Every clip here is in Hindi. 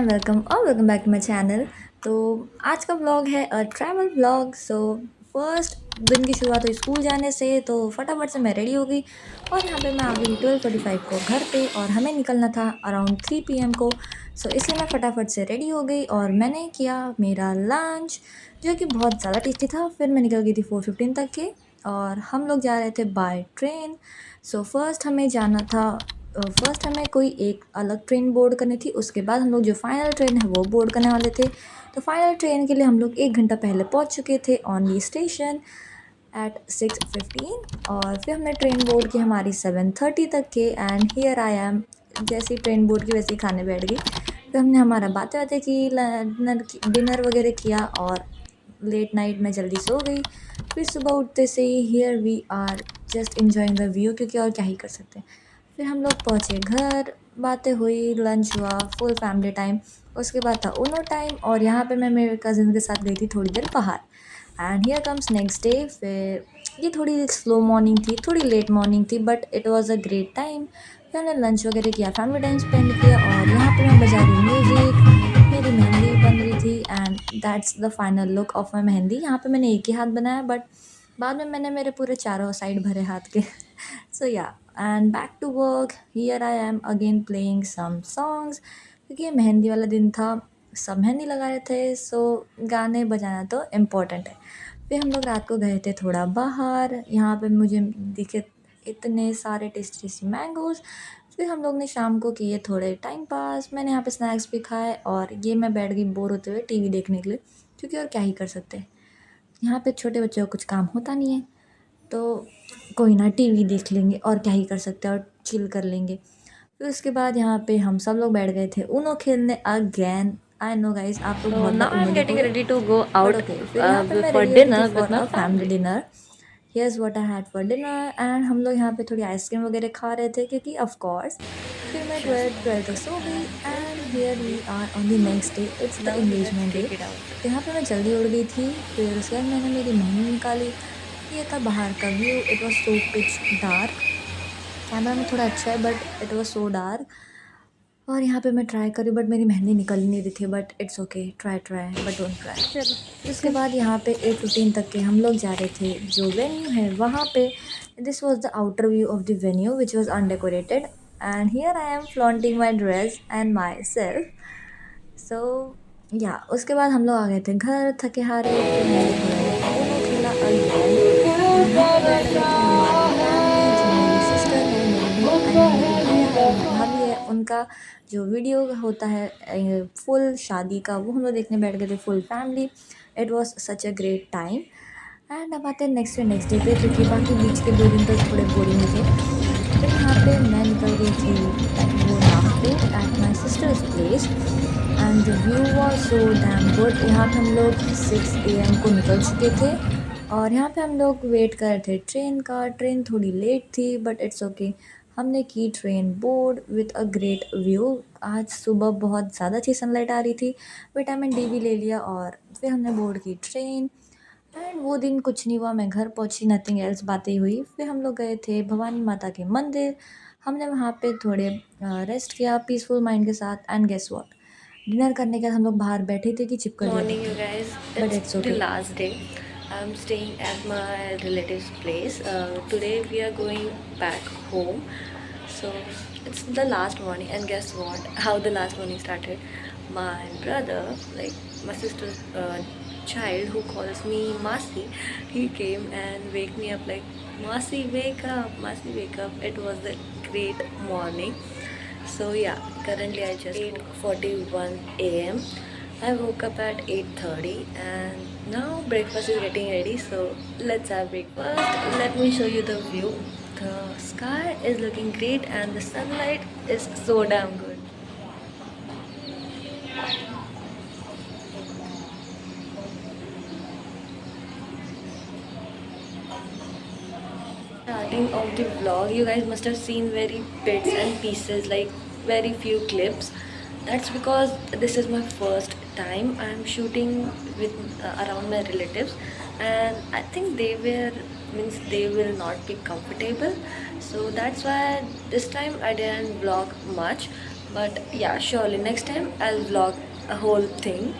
वेलकम और welcome back to my channel. तो आज का व्लॉग है ट्रैवल व्लॉग। फर्स्ट दिन की शुरुआत हुई स्कूल जाने से, तो फटाफट से मैं रेडी हो गई और यहाँ पे मैं आ गई थी 12:45 को घर पे और हमें निकलना था अराउंड 3 PM को। इसलिए मैं फटाफट से रेडी हो गई और मैंने किया मेरा लंच, जो कि बहुत ज़्यादा टेस्टी था। फिर मैं निकल गई थी 4:15 तक के और हम लोग जा रहे थे बाय ट्रेन। फर्स्ट हमें कोई एक अलग ट्रेन बोर्ड करनी थी, उसके बाद हम लोग जो फाइनल ट्रेन है वो बोर्ड करने वाले थे। तो फाइनल ट्रेन के लिए हम लोग 1 घंटा पहले पहुंच चुके थे ऑन दी स्टेशन एट 6:15 और फिर हमने ट्रेन बोर्ड की हमारी 7:30 तक के। एंड हियर आई एम, जैसी ट्रेन बोर्ड की वैसे ही खाने बैठ गई। फिर हमने हमारा बातें बातें की, डिनर वगैरह किया और लेट नाइट में जल्दी सो गई। फिर सुबह उठते से ही here we are just enjoying the view, क्योंकि और क्या ही कर सकते हैं। फिर हम लोग पहुँचे घर, बातें हुई, लंच हुआ, फुल फैमिली टाइम। उसके बाद था उनो टाइम और यहाँ पे मैं मेरे कज़िन के साथ गई थी थोड़ी देर बाहर। And here comes next day. फिर ये थोड़ी स्लो मॉर्निंग थी, थोड़ी लेट मॉर्निंग थी, but it was a great time. फिर हमने लंच वगैरह किया, फैमिली टाइम स्पेंड किया और यहाँ पे मैं बजा रही हूँ म्यूज़िक। मेरी मेहंदी बन रही थी and that's the final look of my mehndi. यहाँ पे मैंने एक ही हाथ बनाया, बट बाद में मैंने मेरे पूरे चारों साइड भरे हाथ के। Yeah and back to work, here I am again playing some songs, क्योंकि ये मेहंदी वाला दिन था, सब मेहंदी लगा रहे थे। गाने बजाना तो इम्पोर्टेंट है। फिर हम लोग रात को गए थे थोड़ा बाहर, यहाँ पे मुझे दिखे इतने सारे टेस्टी टेस्टी मैंगोज़। फिर हम लोग ने शाम को किए थोड़े टाइम पास, मैंने यहाँ पे स्नैक्स भी खाए और ये मैं बैठ गई बोर होते हुए टीवी देखने के लिए, क्योंकि और क्या ही कर सकते हैं। यहाँ पे छोटे बच्चों को कुछ काम होता नहीं है, तो कोई ना टीवी देख लेंगे और क्या ही कर सकते हैं और चिल कर लेंगे। फिर उसके बाद यहाँ पे हम सब लोग बैठ गए थे ऊनो खेलने अगेन। आई नो गाइस, आप लोग So बहुत now bar Uno I'm getting देखोगे, ready to go but out okay. फिर यहाँ पे मैं for रेडी हो रही थी dinner for with my a family family. Dinner. Here's what I had for dinner and हम लोग यहाँ पे थोड़ी आइसक्रीम वगैरह खा रहे थे, क्योंकि ऑफ कोर्स। फिर मैं Just 12 तक सो गई and here we are on the next day, it's the now let's engagement day. take it out. तो यहाँ पे मैं जल्दी उड़ गई थी। फिर उसके बाद मैंने मेरी मेहंदी निकाली। ये था बाहर का view, it was so pitch dark. Camera में थोड़ा अच्छा है but it was so dark. और यहाँ पे मैं ट्राई करी बट मेरी मेहंदी निकल ही नहीं रही थी, but it's okay, try try but don't try. फिर उसके बाद यहाँ पे 8:15 तक के हम लोग जा रहे थे जो वेन्यू है वहाँ पे। This was the outer view of the venue which was undecorated and here I am flaunting my dress and my self. So yeah उसके बाद हम लोग आ गए थे घर थके हारे। फिर मैंने थोड़ा देर ऊनो खेला अगेन। यहाँ पे बैठ गए थे हमारी फैमिली, जो मेरी सिस्टर है, मेरी आई मीन मेरे भैया है, मेरी भाभी है, उनका जो वीडियो होता है फुल शादी का, वो हम लोग देखने बैठ गए थे full family. It was such a great time. And अब आते हैं नेक्स्ट डे पे, क्योंकि बाकी बीच के 2 दिन तो थोड़े बोरिंग ही थे। फिर यहाँ पे मैं निकल गई थी वो रात पे at my sisters place and the view was so damn good. यहाँ पे हम लोग 6 AM को निकल चुके थे और यहाँ पे हम लोग वेट कर रहे थे ट्रेन का। ट्रेन थोड़ी लेट थी बट इट्स ओके। हमने की train board with a great view. आज सुबह बहुत ज़्यादा अच्छी सनलाइट आ रही थी, विटामिन डी भी ले लिया और फिर हमने बोर्ड की ट्रेन। एंड वो दिन कुछ नहीं हुआ, मैं घर पहुंची, नथिंग एल्स, बातें हुई। फिर हम लोग गए थे भवानी माता के मंदिर। हमने वहाँ पे थोड़े रेस्ट किया पीसफुल माइंड के साथ। एंड गेस व्हाट, डिनर करने के बाद हम लोग बाहर बैठे थे कि चिपक गए Morning, थे, you guys. But It's it's the okay. last day. I'm staying at my relative's place. Today we are going back home. So it's the last morning, and guess what? How the last morning started? My brother, like my sister's child, who calls me Masi, he came and wake me up like, Masi, wake up, Masi, wake up. It was a great morning. So yeah, currently I just 8:41 a.m. I woke up at 8:30 and now breakfast is getting ready. So let's have breakfast. Let me show you the view. The sky is looking great and the sunlight is so damn good. Starting of the vlog, you guys must have seen very bits and pieces, like very few clips. That's because this is my first time I'm shooting with around my relatives, and I think they were means they will not be comfortable. So that's why this time I didn't vlog much. But yeah, surely next time I'll vlog a whole thing.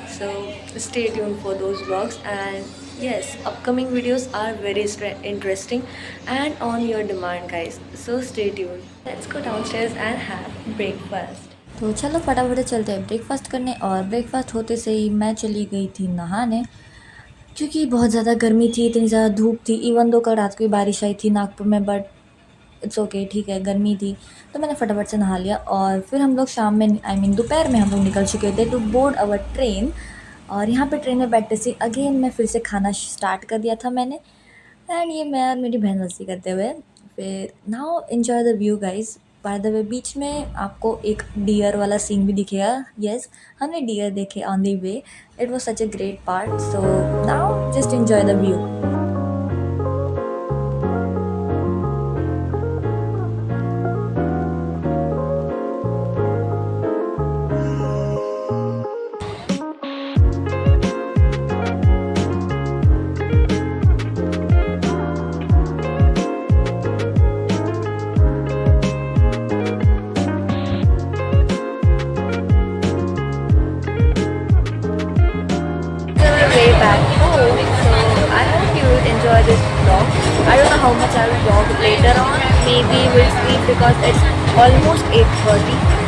So stay tuned for those vlogs. And yes, upcoming videos are very interesting and on your demand, guys. So stay tuned. Let's go downstairs and have breakfast. तो चलो फटाफट से चलते हैं ब्रेकफास्ट करने, और ब्रेकफास्ट होते से ही मैं चली गई थी नहाने, क्योंकि बहुत ज़्यादा गर्मी थी, इतनी ज़्यादा धूप थी। इवन दो कल रात को ही बारिश आई थी नागपुर में, बट इट्स ओके, ठीक है, गर्मी थी। तो मैंने फटाफट से नहा लिया, और फिर हम लोग शाम में, आई मीन दोपहर में हम लोग निकल चुके थे टू बोर्ड अवर ट्रेन। और यहाँ पे ट्रेन में बैठते से अगेन मैं फिर से खाना स्टार्ट कर दिया था मैंने, एंड ये मैं और मेरी बहन मस्ती करते हुए फिर now enjoy the view guys. By the way बीच में आपको एक डियर वाला सीन भी दिखेगा। यस, हमने डियर देखे on the way. It was such a great part, so now just enjoy the view. Way back home, so I hope you will enjoy this vlog. I don't know how much I will vlog later on. Maybe we'll sleep because it's almost 8:30.